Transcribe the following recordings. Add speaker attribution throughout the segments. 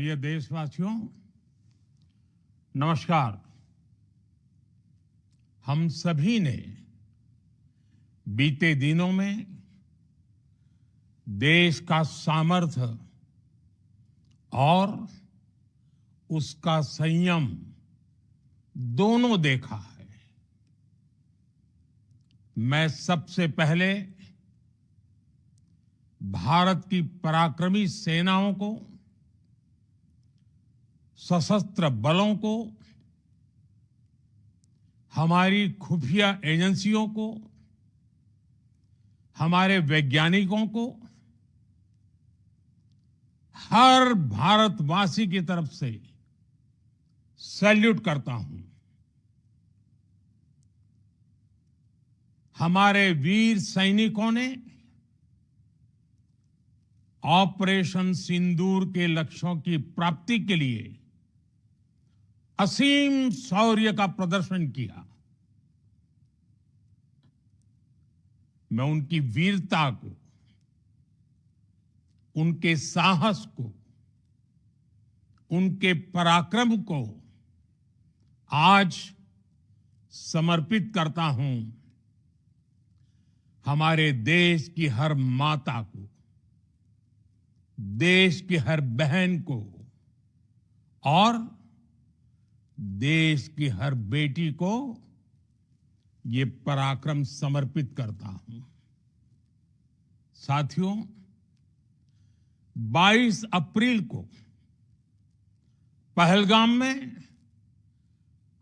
Speaker 1: प्रिय देशवासियों, नमस्कार। हम सभी ने बीते दिनों में देश का सामर्थ्य और उसका संयम दोनों देखा है। मैं सबसे पहले भारत की पराक्रमी सेनाओं को, सशस्त्र बलों को, हमारी खुफिया एजेंसियों को, हमारे वैज्ञानिकों को, हर भारतवासी की तरफ से सैल्यूट करता हूं। हमारे वीर सैनिकों ने ऑपरेशन सिंदूर के लक्ष्यों की प्राप्ति के लिए असीम शौर्य का प्रदर्शन किया। मैं उनकी वीरता को, उनके साहस को, उनके पराक्रम को आज समर्पित करता हूं हमारे देश की हर माता को, देश की हर बहन को और देश की हर बेटी को ये पराक्रम समर्पित करता हूं। साथियों, 22 अप्रैल को पहलगाम में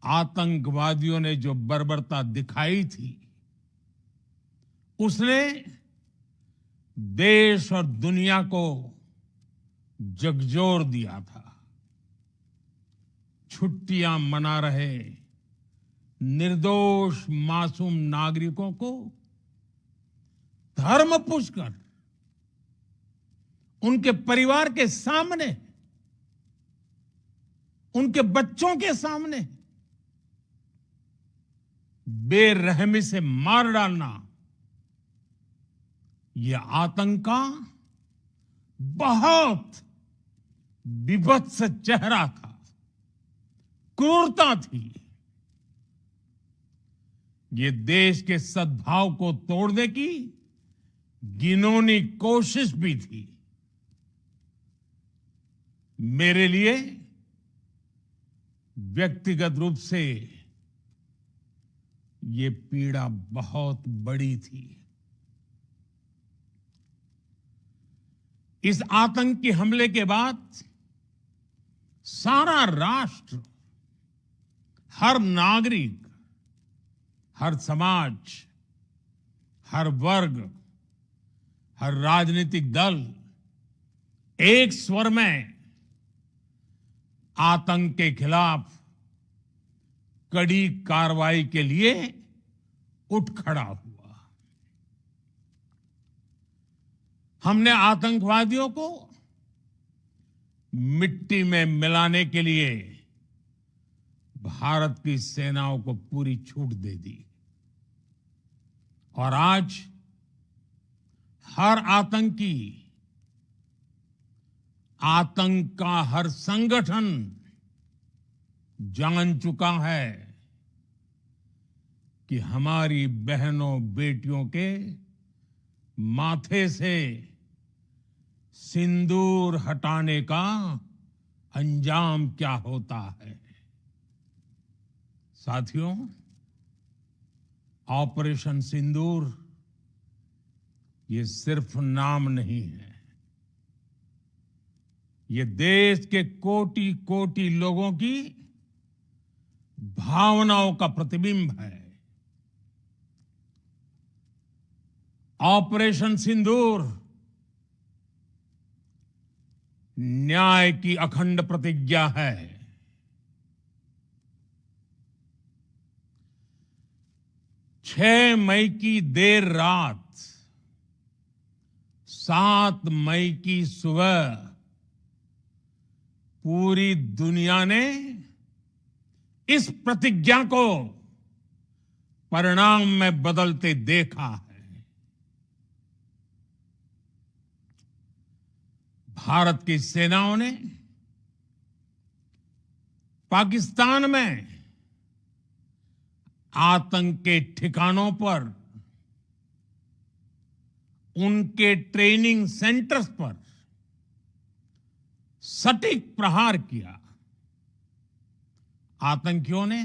Speaker 1: आतंकवादियों ने जो बर्बरता दिखाई थी, उसने देश और दुनिया को झकझोर दिया था। छुट्टियां मना रहे निर्दोष मासूम नागरिकों को धर्म पूछकर उनके परिवार के सामने, उनके बच्चों के सामने बेरहमी से मार डालना, यह आतंक का बहुत विभत्स चेहरा था, क्रूरता थी। ये देश के सद्भाव को तोड़ने की घिनौनी कोशिश भी थी। मेरे लिए व्यक्तिगत रूप से ये पीड़ा बहुत बड़ी थी। इस आतंकी हमले के बाद सारा राष्ट्र, हर नागरिक, हर समाज, हर वर्ग, हर राजनीतिक दल एक स्वर में आतंक के खिलाफ कड़ी कार्रवाई के लिए उठ खड़ा हुआ। हमने आतंकवादियों को मिट्टी में मिलाने के लिए भारत की सेनाओं को पूरी छूट दे दी और आज हर आतंकी, आतंक का हर संगठन जान चुका है कि हमारी बहनों बेटियों के माथे से सिंदूर हटाने का अंजाम क्या होता है। साथियों, ऑपरेशन सिंदूर ये सिर्फ नाम नहीं है, ये देश के कोटि कोटि लोगों की भावनाओं का प्रतिबिंब है। ऑपरेशन सिंदूर न्याय की अखंड प्रतिज्ञा है। 6 मई की देर रात, 7 मई की सुबह पूरी दुनिया ने इस प्रतिज्ञा को परिणाम में बदलते देखा है। भारत की सेनाओं ने पाकिस्तान में आतंक के ठिकानों पर, उनके ट्रेनिंग सेंटर्स पर सटीक प्रहार किया। आतंकियों ने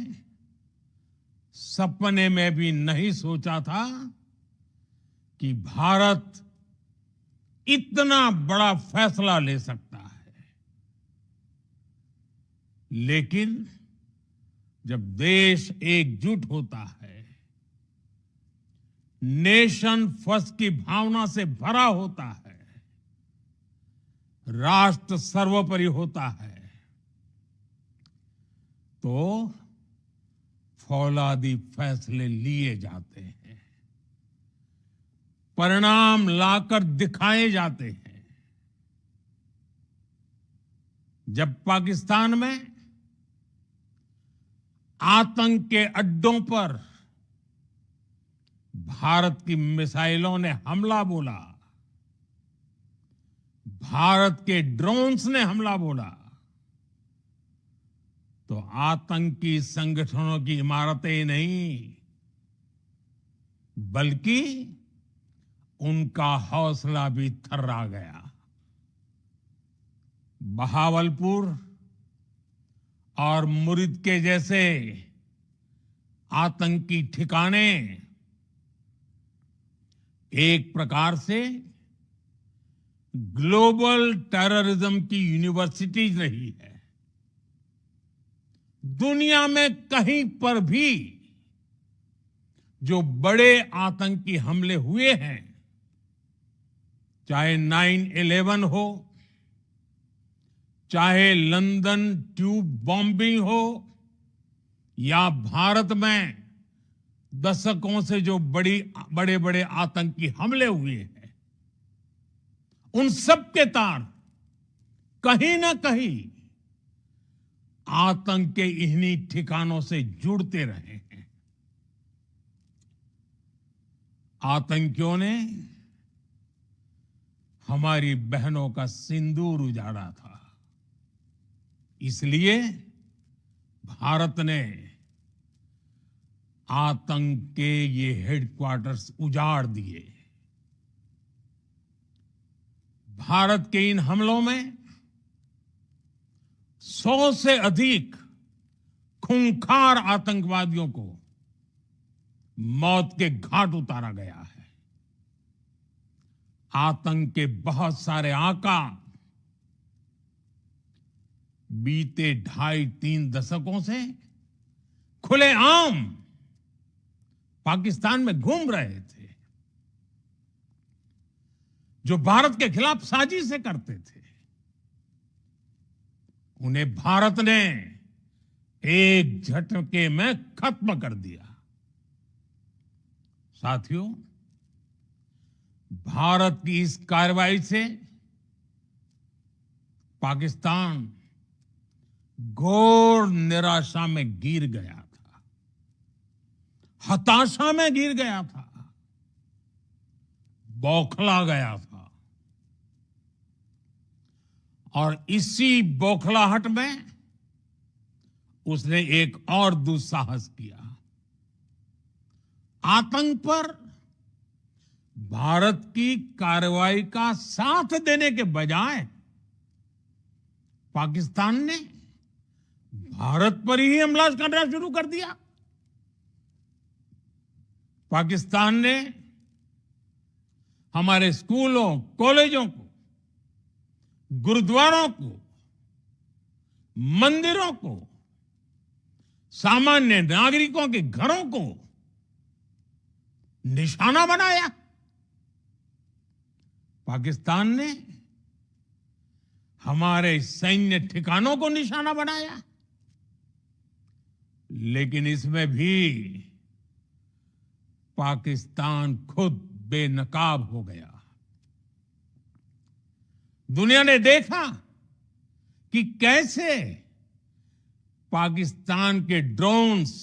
Speaker 1: सपने में भी नहीं सोचा था कि भारत इतना बड़ा फैसला ले सकता है। लेकिन जब देश एकजुट होता है, नेशन फर्स्ट की भावना से भरा होता है, राष्ट्र सर्वोपरि होता है, तो फौलादी फैसले लिए जाते हैं, परिणाम लाकर दिखाए जाते हैं। जब पाकिस्तान में आतंक के अड्डों पर भारत की मिसाइलों ने हमला बोला, भारत के ड्रोन्स ने हमला बोला, तो आतंकी संगठनों की इमारतें नहीं, बल्कि उनका हौसला भी थर्रा गया। बहावलपुर और मुरिद के जैसे आतंकी ठिकाने एक प्रकार से ग्लोबल टेररिज्म की यूनिवर्सिटीज रही है। दुनिया में कहीं पर भी जो बड़े आतंकी हमले हुए हैं, चाहे 9/11 हो, चाहे लंदन ट्यूब बॉम्बिंग हो, या भारत में दशकों से जो बड़े बड़े आतंकी हमले हुए हैं, उन सब के तार कहीं ना कहीं आतंक के इन्हीं ठिकानों से जुड़ते रहे हैं। आतंकियों ने हमारी बहनों का सिंदूर उजाड़ा था, इसलिए भारत ने आतंक के ये हेडक्वार्टर्स उजाड़ दिए। भारत के इन हमलों में 100 से अधिक खूंखार आतंकवादियों को मौत के घाट उतारा गया है। आतंक के बहुत सारे आका बीते 2.5-3 दशकों से खुलेआम पाकिस्तान में घूम रहे थे, जो भारत के खिलाफ साजिशें करते थे। उन्हें भारत ने एक झटके में खत्म कर दिया। साथियों, भारत की इस कार्रवाई से पाकिस्तान घोर निराशा में गिर गया था, हताशा में गिर गया था, बौखला गया था। और इसी बौखलाहट में उसने एक और दुस्साहस किया। आतंक पर भारत की कार्रवाई का साथ देने के बजाय पाकिस्तान ने भारत पर ही हमला करना शुरू कर दिया। पाकिस्तान ने हमारे स्कूलों, कॉलेजों को, गुरुद्वारों को, मंदिरों को, सामान्य नागरिकों के घरों को निशाना बनाया। पाकिस्तान ने हमारे सैन्य ठिकानों को निशाना बनाया। लेकिन इसमें भी पाकिस्तान खुद बेनकाब हो गया। दुनिया ने देखा कि कैसे पाकिस्तान के ड्रोन्स,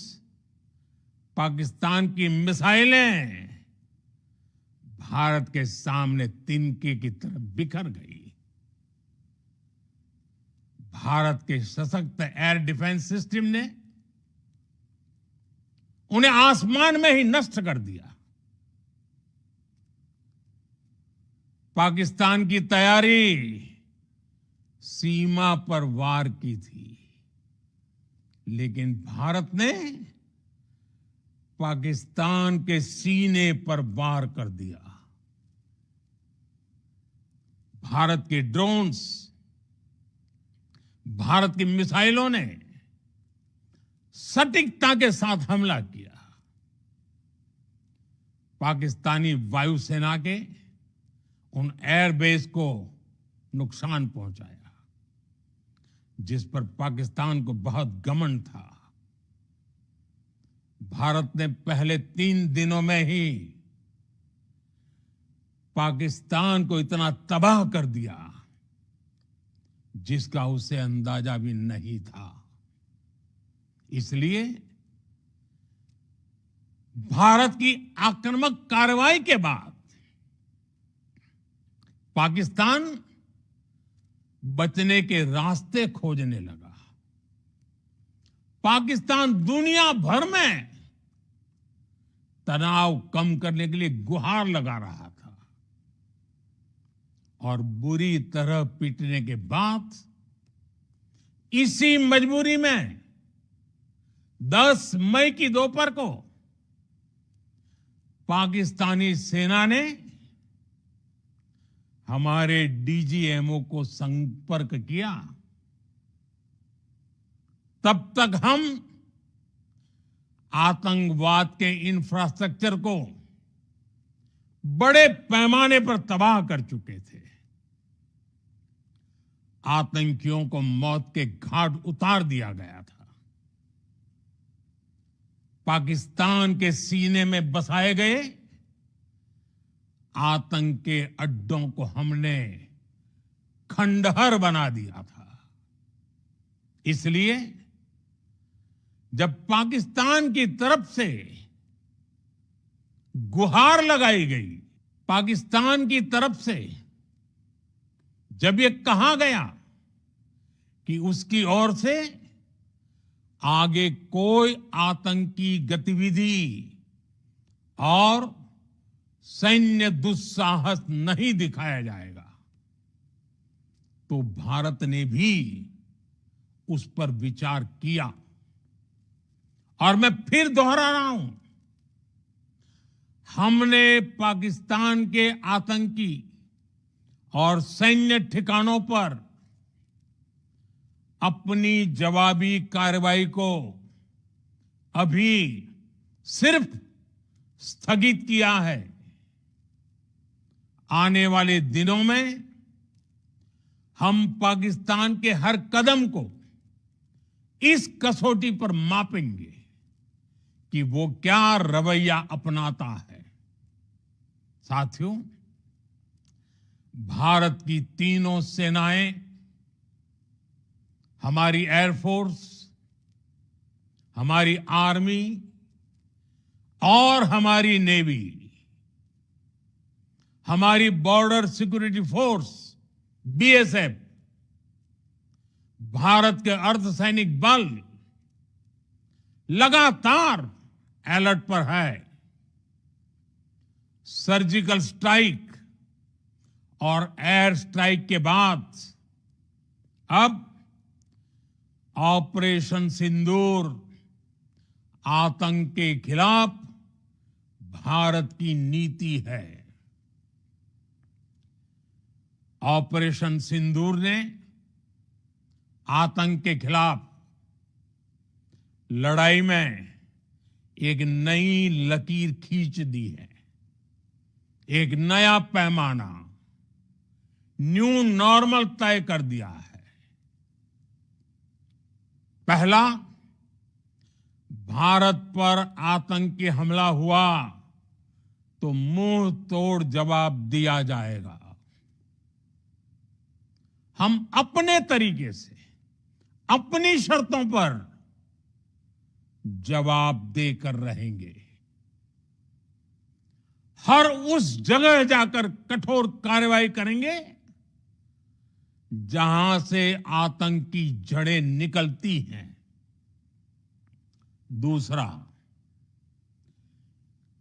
Speaker 1: पाकिस्तान की मिसाइलें भारत के सामने तिनके की तरह बिखर गई। भारत के सशक्त एयर डिफेंस सिस्टम ने उन्हें आसमान में ही नष्ट कर दिया। पाकिस्तान की तैयारी सीमा पर वार की थी, लेकिन भारत ने पाकिस्तान के सीने पर वार कर दिया। भारत के ड्रोन्स, भारत की मिसाइलों ने सटीकता के साथ हमला किया। पाकिस्तानी वायुसेना के उन एयरबेस को नुकसान पहुंचाया, जिस पर पाकिस्तान को बहुत घमंड था। भारत ने पहले 3 दिनों में ही पाकिस्तान को इतना तबाह कर दिया जिसका उसे अंदाजा भी नहीं था। इसलिए भारत की आक्रामक कार्रवाई के बाद पाकिस्तान बचने के रास्ते खोजने लगा। पाकिस्तान दुनिया भर में तनाव कम करने के लिए गुहार लगा रहा था, और बुरी तरह पीटने के बाद इसी मजबूरी में 10 मई की दोपहर को पाकिस्तानी सेना ने हमारे डीजीएमओ को संपर्क किया। तब तक हम आतंकवाद के इंफ्रास्ट्रक्चर को बड़े पैमाने पर तबाह कर चुके थे। आतंकियों को मौत के घाट उतार दिया गया था। पाकिस्तान के सीने में बसाए गए आतंक के अड्डों को हमने खंडहर बना दिया था। इसलिए जब पाकिस्तान की तरफ से गुहार लगाई गई, पाकिस्तान की तरफ से जब ये कहा गया कि उसकी ओर से आगे कोई आतंकी गतिविधि और सैन्य दुस्साहस नहीं दिखाया जाएगा, तो भारत ने भी उस पर विचार किया। और मैं फिर दोहरा रहा हूं, हमने पाकिस्तान के आतंकी और सैन्य ठिकानों पर अपनी जवाबी कार्रवाई को अभी सिर्फ स्थगित किया है। आने वाले दिनों में हम पाकिस्तान के हर कदम को इस कसौटी पर मापेंगे कि वो क्या रवैया अपनाता है। साथियों, भारत की तीनों सेनाएं, हमारी एयरफोर्स, हमारी आर्मी और हमारी नेवी, हमारी border security force BSF, Bharat के अर्धसैनिक बल लगातार अलर्ट पर है। सर्जिकल स्ट्राइक और एयर स्ट्राइक के बाद अब ऑपरेशन सिंदूर आतंक के खिलाफ भारत की नीति है। ऑपरेशन सिंदूर ने आतंक के खिलाफ लड़ाई में एक नई लकीर खींच दी है। एक नया पैमाना, न्यू नॉर्मल तय कर दिया है। पहला, भारत पर आतंकी हमला हुआ तो मुंह तोड़ जवाब दिया जाएगा। हम अपने तरीके से, अपनी शर्तों पर जवाब देकर रहेंगे। हर उस जगह जाकर कठोर कार्रवाई करेंगे जहां से आतंक की जड़ें निकलती हैं। दूसरा,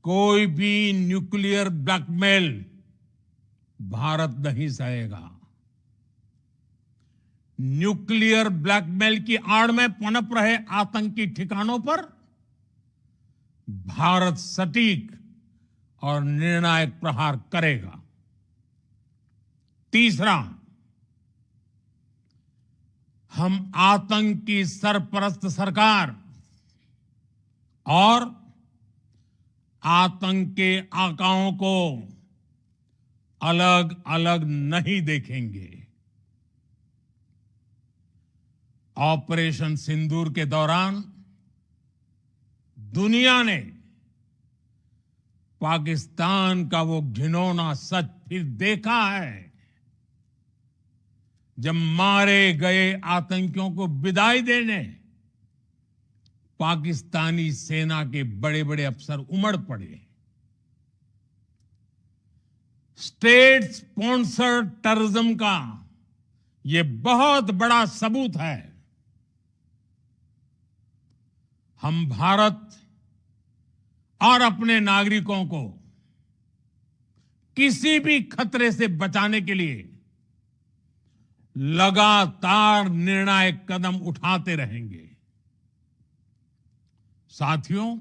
Speaker 1: कोई भी न्यूक्लियर ब्लैकमेल भारत नहीं सहेगा। न्यूक्लियर ब्लैकमेल की आड़ में पनप रहे आतंकी ठिकानों पर भारत सटीक और निर्णायक प्रहार करेगा। तीसरा, हम आतंक की सरपरस्त सरकार और आतंक के आकाओं को अलग अलग नहीं देखेंगे। ऑपरेशन सिंदूर के दौरान दुनिया ने पाकिस्तान का वो घिनौना सच फिर देखा है, जब मारे गए आतंकियों को विदाई देने पाकिस्तानी सेना के बड़े बड़े अफसर उमड़ पड़े। स्टेट स्पॉन्सर्ड टेररिज्म का ये बहुत बड़ा सबूत है। हम भारत और अपने नागरिकों को किसी भी खतरे से बचाने के लिए लगातार निर्णायक कदम उठाते रहेंगे। साथियों,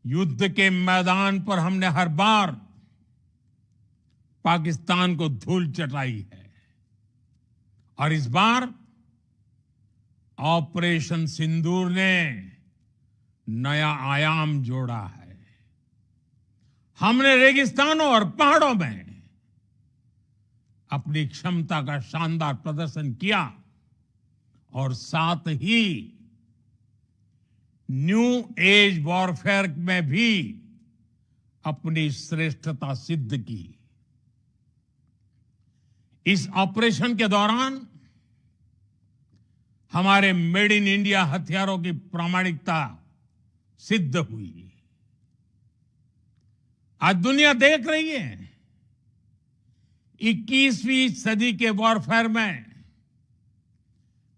Speaker 1: युद्ध के मैदान पर हमने हर बार पाकिस्तान को धूल चटाई है और इस बार ऑपरेशन सिंदूर ने नया आयाम जोड़ा है। हमने रेगिस्तानों और पहाड़ों में अपनी क्षमता का शानदार प्रदर्शन किया और साथ ही न्यू एज वॉरफेयर में भी अपनी श्रेष्ठता सिद्ध की। इस ऑपरेशन के दौरान हमारे मेड इन इंडिया हथियारों की प्रामाणिकता सिद्ध हुई। आज दुनिया देख रही है 21वीं सदी के वॉरफेयर में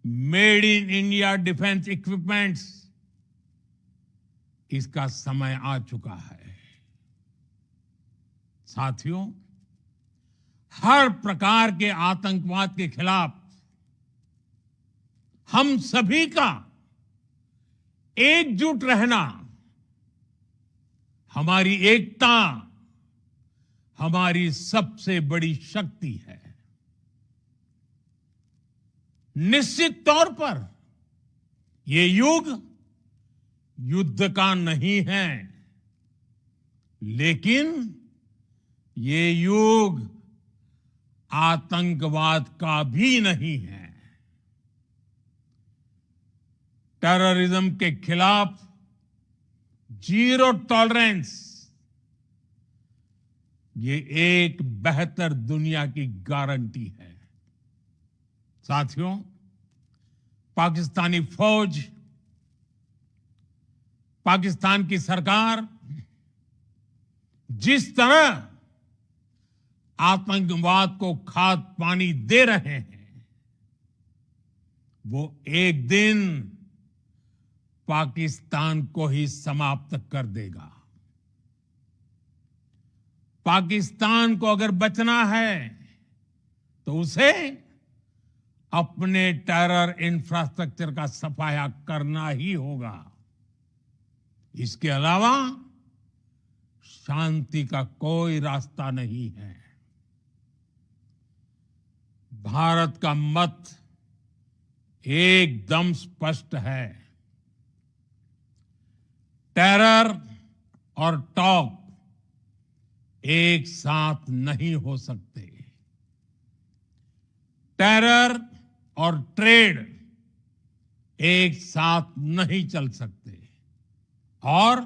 Speaker 1: made in India defence equipments, इसका समय आ चुका है। साथियों, हर प्रकार के आतंकवाद के खिलाफ हम सभी का एकजुट रहना, हमारी एकता हमारी सबसे बड़ी शक्ति है। निश्चित तौर पर ये युग युद्ध का नहीं है, लेकिन ये युग आतंकवाद का भी नहीं है। टेररिज्म के खिलाफ जीरो टॉलरेंस, ये एक बेहतर दुनिया की गारंटी है। साथियों, पाकिस्तानी फौज, पाकिस्तान की सरकार जिस तरह आतंकवाद को खाद पानी दे रहे हैं, वो एक दिन पाकिस्तान को ही समाप्त कर देगा। पाकिस्तान को अगर बचना है तो उसे अपने टेरर इंफ्रास्ट्रक्चर का सफाया करना ही होगा। इसके अलावा शांति का कोई रास्ता नहीं है। भारत का मत एकदम स्पष्ट है। टेरर और टॉक एक साथ नहीं हो सकते। टेरर और ट्रेड एक साथ नहीं चल सकते और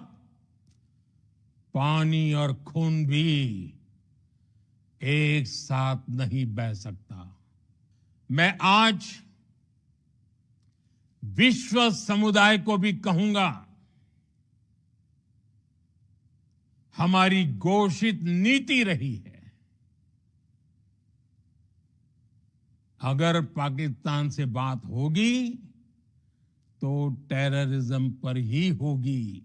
Speaker 1: पानी और खून भी एक साथ नहीं बह सकता। मैं आज विश्व समुदाय को भी कहूंगा, हमारी घोषित नीति रही है अगर पाकिस्तान से बात होगी तो टेररिज्म पर ही होगी।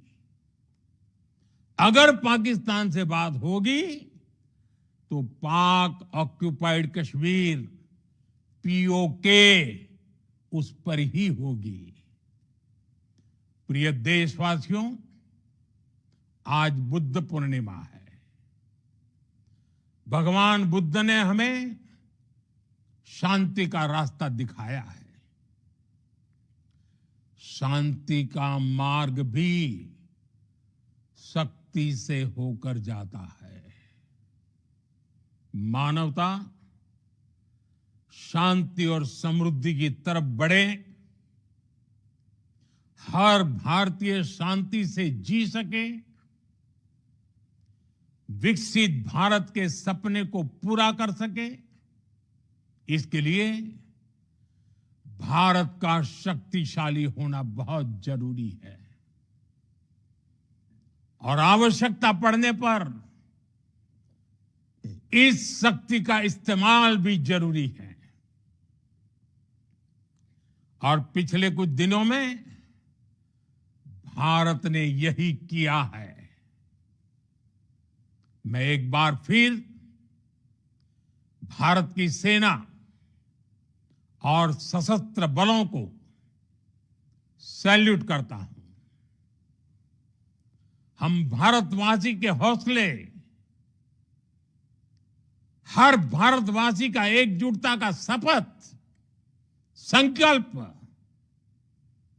Speaker 1: अगर पाकिस्तान से बात होगी तो पाक ऑक्युपाइड कश्मीर पीओके उस पर ही होगी। प्रिय देशवासियों, आज बुद्ध पूर्णिमा है। भगवान बुद्ध ने हमें शांति का रास्ता दिखाया है। शांति का मार्ग भी शक्ति से होकर जाता है। मानवता शांति और समृद्धि की तरफ बढ़े, हर भारतीय शांति से जी सके, विकसित भारत के सपने को पूरा कर सके, इसके लिए भारत का शक्तिशाली होना बहुत जरूरी है। और आवश्यकता पड़ने पर इस शक्ति का इस्तेमाल भी जरूरी है। और पिछले कुछ दिनों में भारत ने यही किया है। मैं एक बार फिर भारत की सेना और सशस्त्र बलों को सैल्यूट करता हूं। हम भारतवासी के हौसले, हर भारतवासी का एकजुटता का शपथ, संकल्प,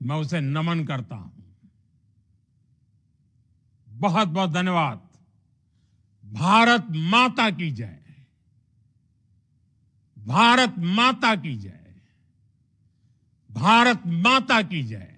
Speaker 1: मैं उसे नमन करता हूं। बहुत बहुत धन्यवाद। भारत माता की जय। भारत माता की जय। भारत माता की जय।